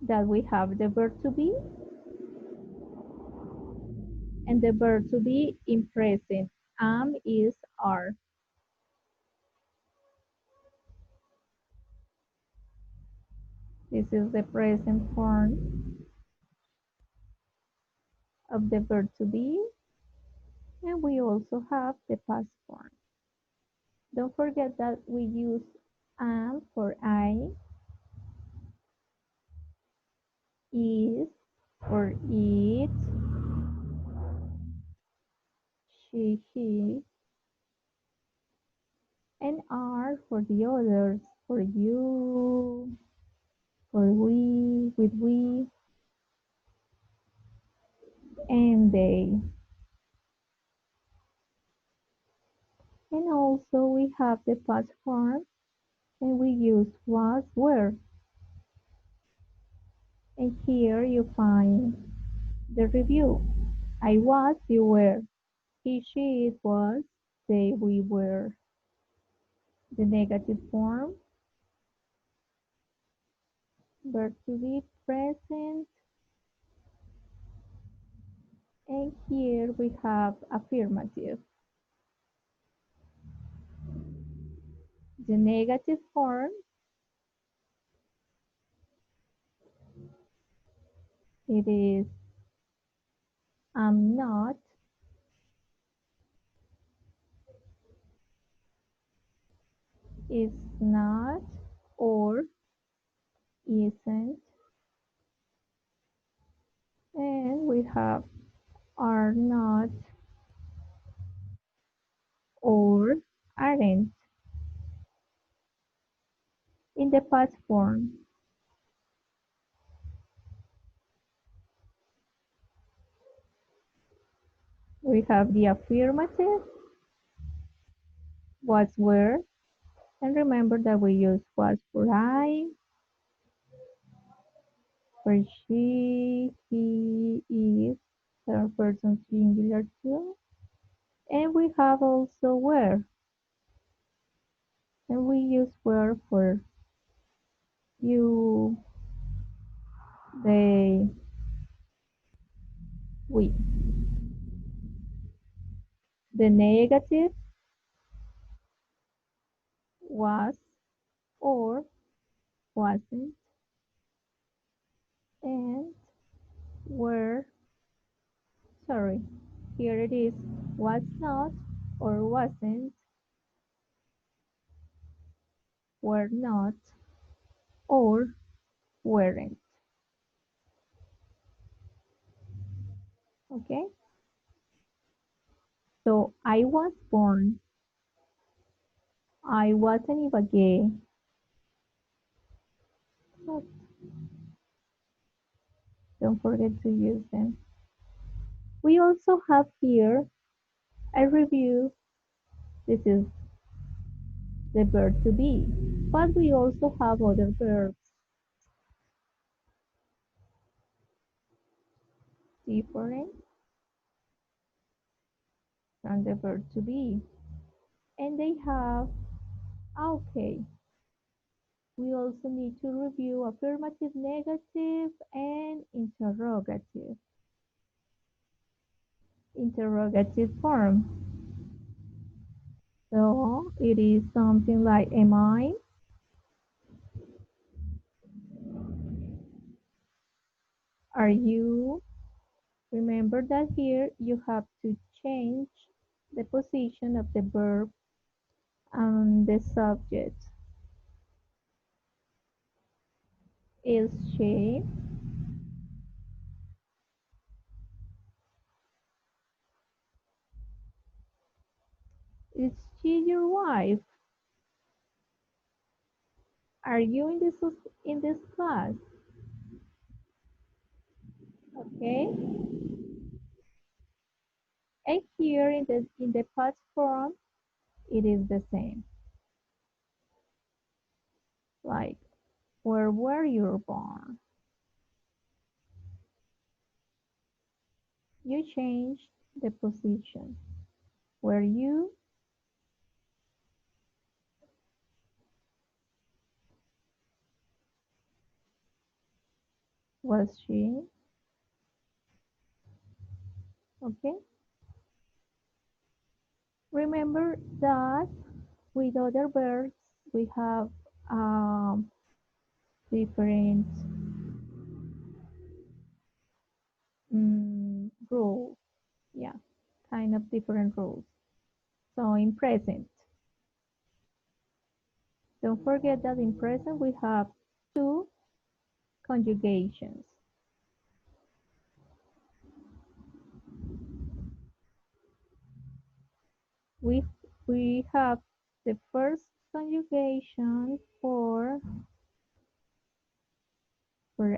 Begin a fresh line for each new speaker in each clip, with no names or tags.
that we have the verb to be and the verb to be in present. Am, is, are. This is the present form of the verb to be, and we also have the past form. Don't forget that we use am for I, is for it, she, he, and are for the others, for you, for we, with we, and they. And also we have the past form, and we use was, were. And here you find the review. I was, you were. He, she, it was, they, we were. The negative form, verb to be present. And here we have affirmative. The negative form, it is I'm not, is not, or isn't. And we have are not or aren't. In the past form, we have the affirmative, was, were, and remember that we use was for I, for she, he, is, third person singular too. And we have also were, and we use were for you, they, we. The negative was or wasn't, and were, sorry, here it is, was not or wasn't, were not or weren't. Okay, so I was born, I wasn't Ibagué, but don't forget to use them. We also have here a review. This is the verb to be, but we also have other verbs different from the verb to be, and they have okay. We also need to review affirmative, negative, and interrogative. Interrogative form. So it is something like, am I? Are you? Remember that here you have to change the position of the verb and the subject. Is she? Is she your wife? Are you in this class? Okay. And here in the past form, it is the same. Like, where were you born? You changed the position. Were you? Was she? Okay. Remember that with other verbs we have different rules. Yeah, kind of different rules. So in present, don't forget that in present we have two conjugations. We we have the first conjugation for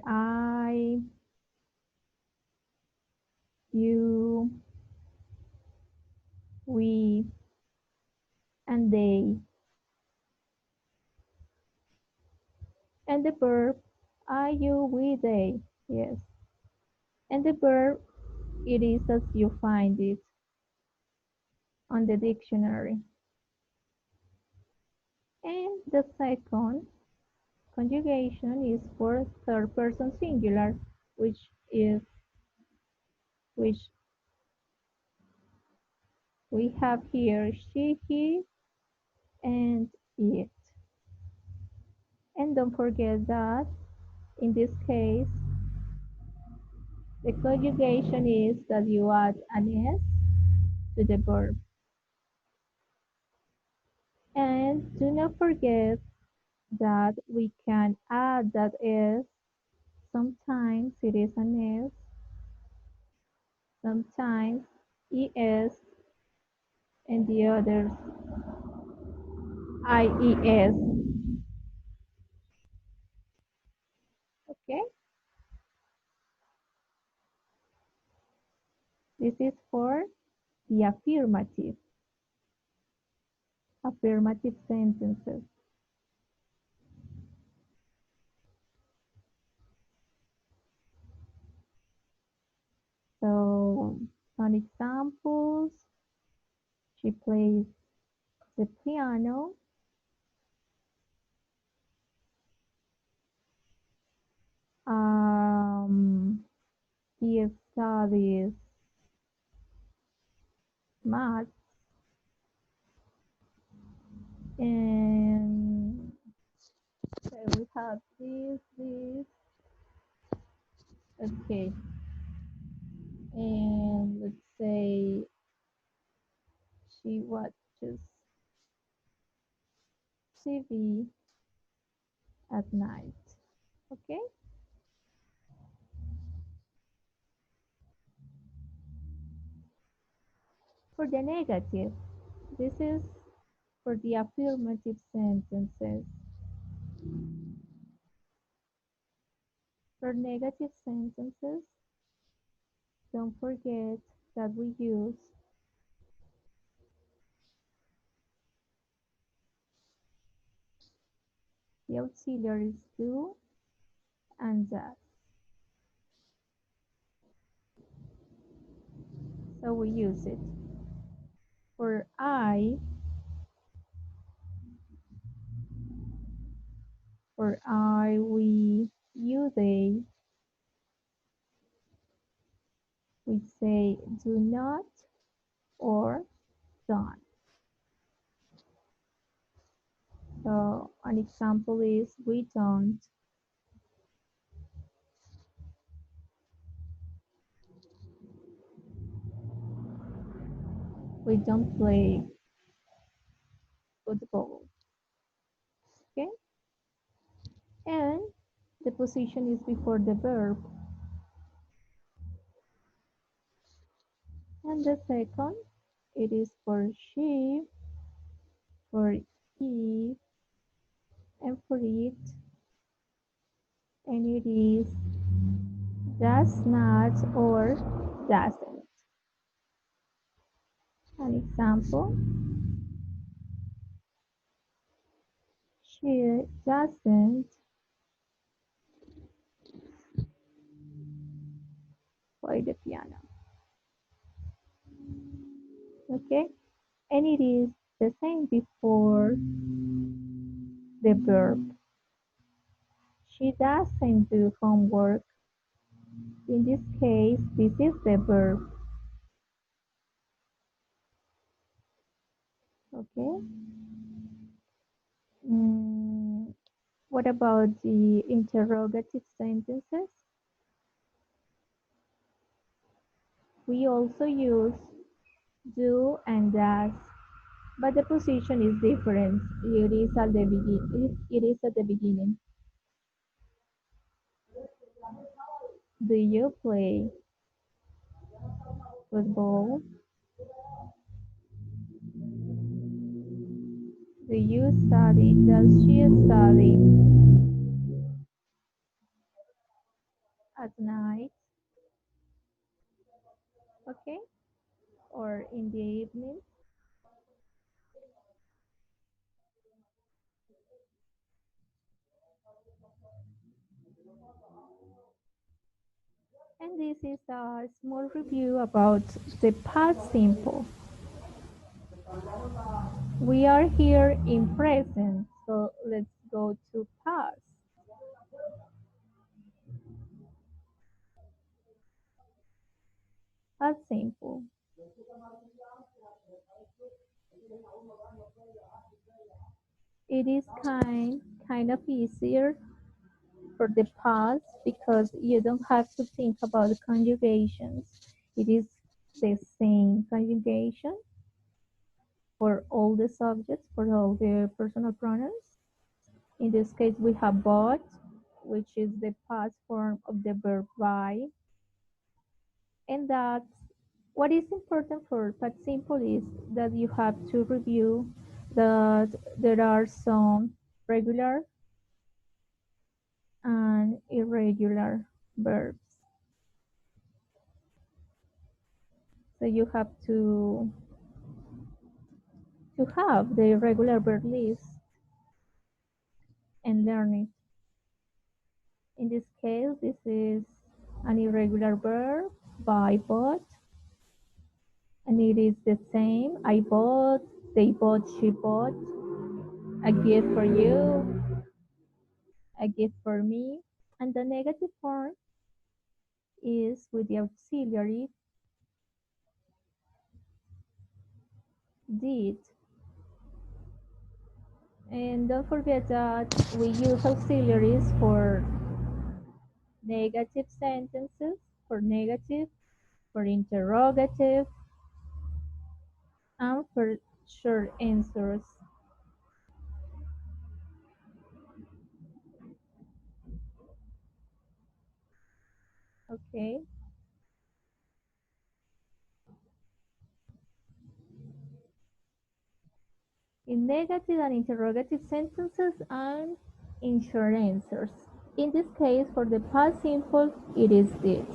I, you, we, and they, and the verb I, you, we, they. Yes, and the verb it is as you find it on the dictionary. And the second conjugation is for third person singular, which is which we have here she, he, and it. And don't forget that in this case, the conjugation is that you add an s to the verb. And do not forget that we can add that s. Sometimes it is an s, sometimes es, and the others ies. Okay, this is for the affirmative sentences. So some examples: she plays the piano. Um, he studies math, and so we have this. Okay, and let's say she watches TV at night. Okay, for the negative, this is for the affirmative sentences. For negative sentences, don't forget that we use the auxiliaries do and does. So we use it. For I, we, you, they, we say do not or don't. So an example is we don't play football. Okay? And the position is before the verb. And the second, it is for she, for he, and for it, and it is does not or doesn't. An example, she doesn't play the piano. Okay? And it is the same before the verb. She doesn't do homework In this case, this is the verb. Okay. Mm, what about the interrogative sentences? We also use do and does, but the position is different. It is at the begin. It is at the beginning. Do you play football? Do you study? Does she study at night? Okay, or in the evening? And this is a small review about the past simple. We are here in present, so let's go to past. Past simple. It is kind of easier for the past because you don't have to think about the conjugations. It is the same conjugation for all the subjects, for all the personal pronouns. In this case, we have bought, which is the past form of the verb buy. And that what is important for past simple is that you have to review that there are some regular and irregular verbs. So you have to have the irregular verb list and learn it. In this case, this is an irregular verb, buy, bought, and it is the same. I bought, they bought, she bought, a gift for you, a gift for me. And the negative form is with the auxiliary did. And don't forget that we use auxiliaries for negative sentences, for negative, for interrogative, and for short answers. Okay. In negative and interrogative sentences and in short answers. In this case, for the past simple, it is did.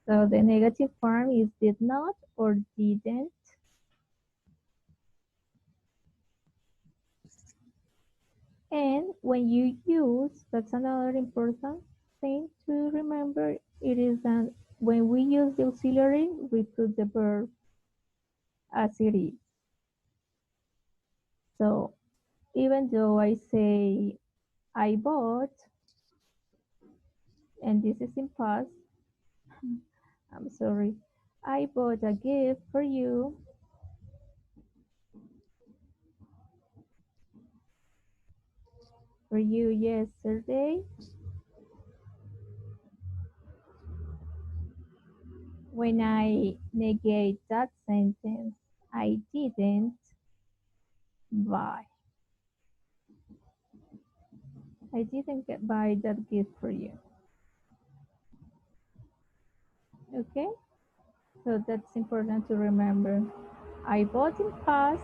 So the negative form is did not or didn't. And when you use, that's another important thing to remember, it is that when we use the auxiliary, we put the verb as it is. So even though I say I bought, and this is in past, I'm sorry, I bought a gift for you yesterday. When I negate that sentence, I didn't buy. I didn't buy that gift for you. Okay? So that's important to remember. I bought in past.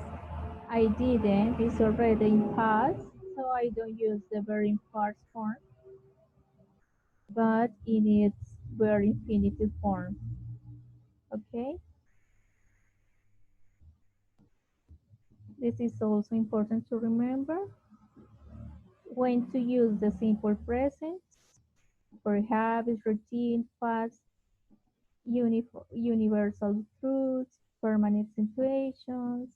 I didn't. It's already in past. So I don't use the verb in past form, but in its verb infinitive form. Okay? This is also important to remember when to use the simple present for habits, routine, past, universal truths, permanent situations,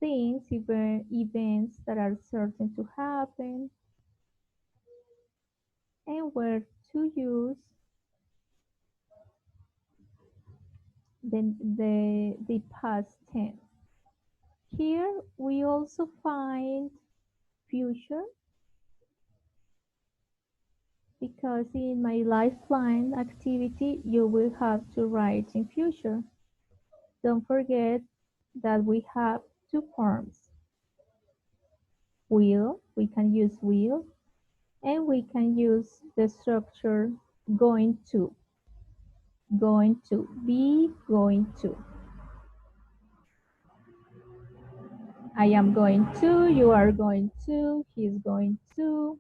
things, events that are certain to happen, and where to use the past tense. Here we also find future because in my lifeline activity you will have to write in future. Don't forget that we have two forms. Will, we can use will, and we can use the structure going to. Going to, be going to. I am going to, you are going to, he's going to,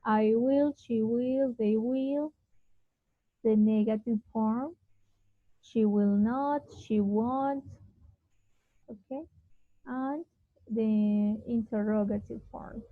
I will, she will, they will. The negative form, she will not, she won't, okay? And the interrogative form.